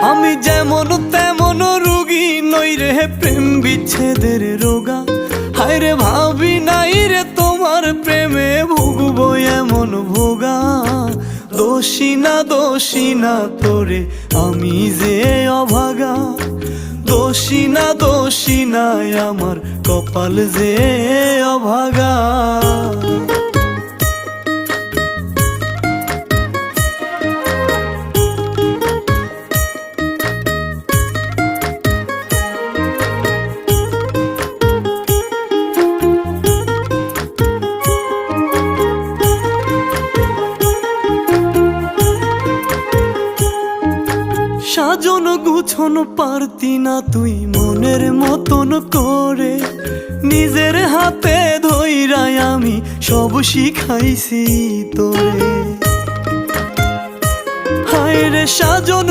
আমি যেমন তেমন রোগী নই রে প্রেম বিচ্ছেদের রোগা। হায় রে ভাবি নাই রে তোমার প্রেমে ভুগবো এমন ভোগা। দোষী না তোরে আমি যে অভাগা। দোষী না আমার কপাল যে অভাগা। সাজন গুছন পারতি না তুই মনের মতন করে। নিজের হাতে ধইরাই আমি সব শিখাইছি তোরে। হায় রে সাজন